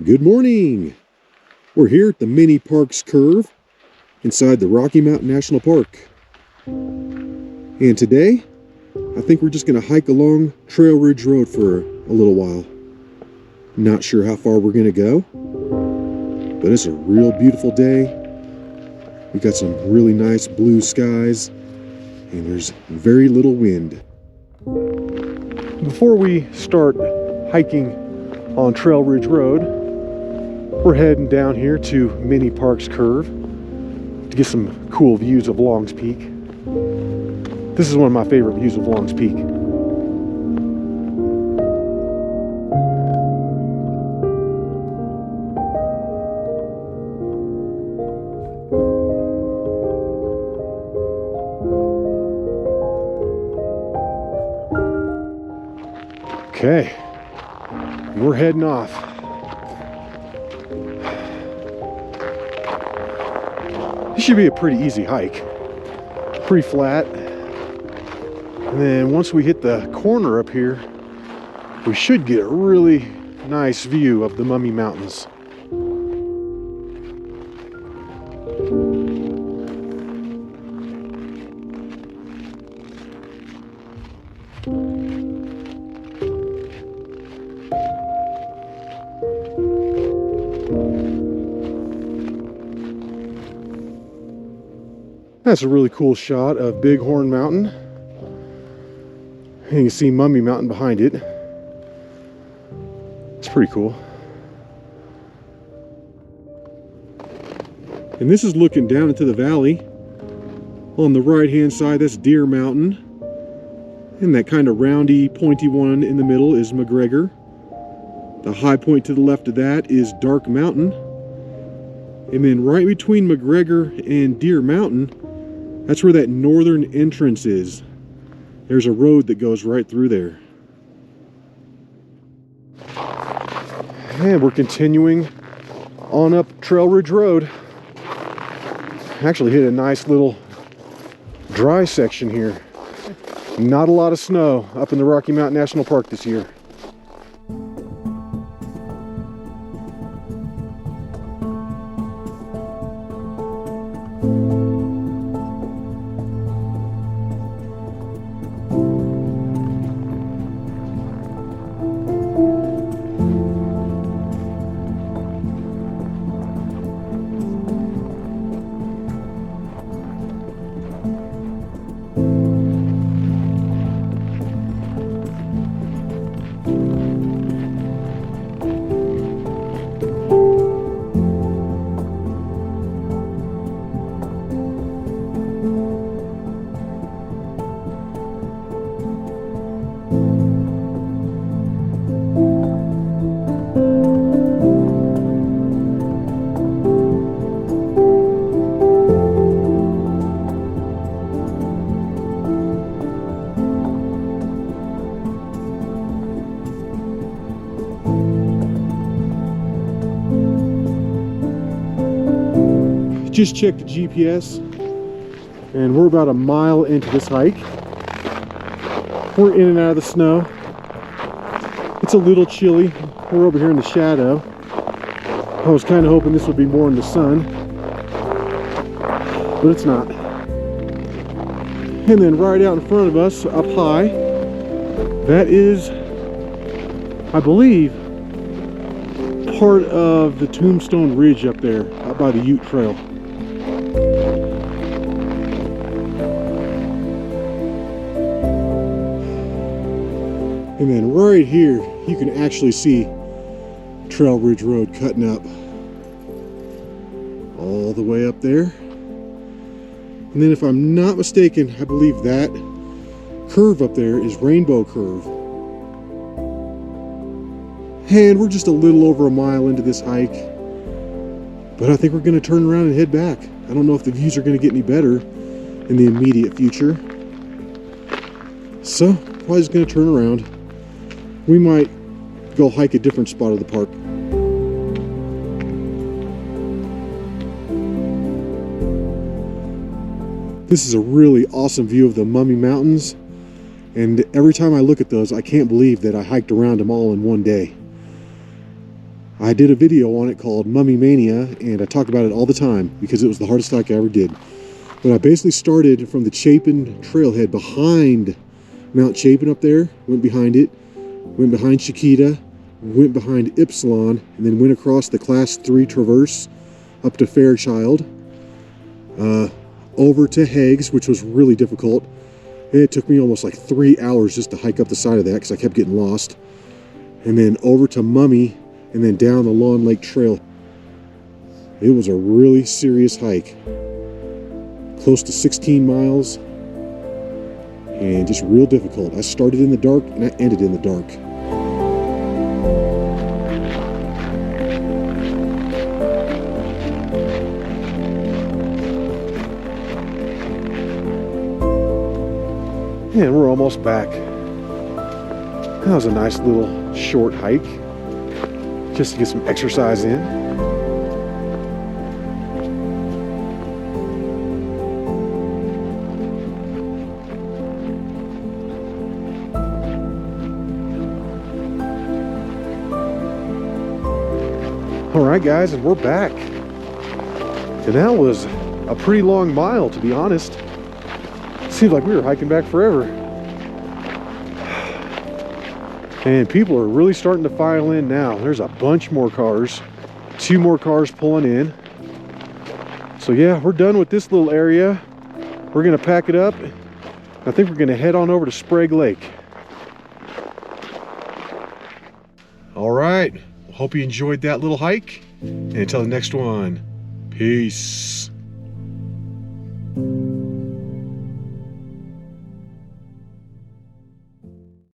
Good morning! We're here at the Mini Parks Curve inside the Rocky Mountain National Park. And today, I think we're just going to hike along Trail Ridge Road for a little while. Not sure how far we're going to go, but it's a real beautiful day. We got some really nice blue skies, and there's very little wind. Before we start hiking on Trail Ridge Road, we're heading down here to Mini Parks Curve to get some cool views of Long's Peak. This is one of my favorite views of Long's Peak. Okay, we're heading off. This should be a pretty easy hike. Pretty flat. And then once we hit the corner up here, we should get a really nice view of the Mummy Mountains. That's a really cool shot of Bighorn Mountain. And you can see Mummy Mountain behind it. It's pretty cool. And this is looking down into the valley. On the right hand side, that's Deer Mountain. And that kind of roundy, pointy one in the middle is McGregor. The high point to the left of that is Dark Mountain. And then right between McGregor and Deer Mountain, that's where that northern entrance is. There's a road that goes right through there. And we're continuing on up Trail Ridge Road. Actually hit a nice little dry section here. Not a lot of snow up in the Rocky Mountain National Park this year. Just checked the GPS, and we're about a mile into this hike. We're in and out of the snow. It's a little chilly. We're over here in the shadow. I was kind of hoping this would be more in the sun, but it's not. And then right out in front of us, up high, that is, I believe, part of the Tombstone Ridge up there, up by the Ute Trail. And then right here, you can actually see Trail Ridge Road cutting up all the way up there. And then if I'm not mistaken, I believe that curve up there is Rainbow Curve. And we're just a little over a mile into this hike, but I think we're going to turn around and head back. I don't know if the views are going to get any better in the immediate future. So, probably just going to turn around. We might go hike a different spot of the park. This is a really awesome view of the Mummy Mountains, and every time I look at those, I can't believe that I hiked around them all in one day. I did a video on it called Mummy Mania, and I talk about it all the time because it was the hardest hike I ever did. But I basically started from the Chapin trailhead behind Mount Chapin up there, went behind it, went behind Chiquita, went behind Ypsilon, and then went across the Class 3 Traverse up to Fairchild, over to Heggs, which was really difficult. It took me almost like 3 hours just to hike up the side of that because I kept getting lost. And then over to Mummy, and then down the Lawn Lake Trail. It was a really serious hike. Close to 16 miles, and just real difficult. I started in the dark, and I ended in the dark. And we're almost back. That was a nice little short hike, just to get some exercise in. All right, guys, and we're back. And that was a pretty long mile, to be honest. Seemed like we were hiking back forever. And people are really starting to file in now. There's a bunch more cars. 2 more cars pulling in. So yeah, we're done with this little area. We're gonna pack it up. I think we're gonna head on over to Sprague Lake. All right, hope you enjoyed that little hike. And until the next one, peace.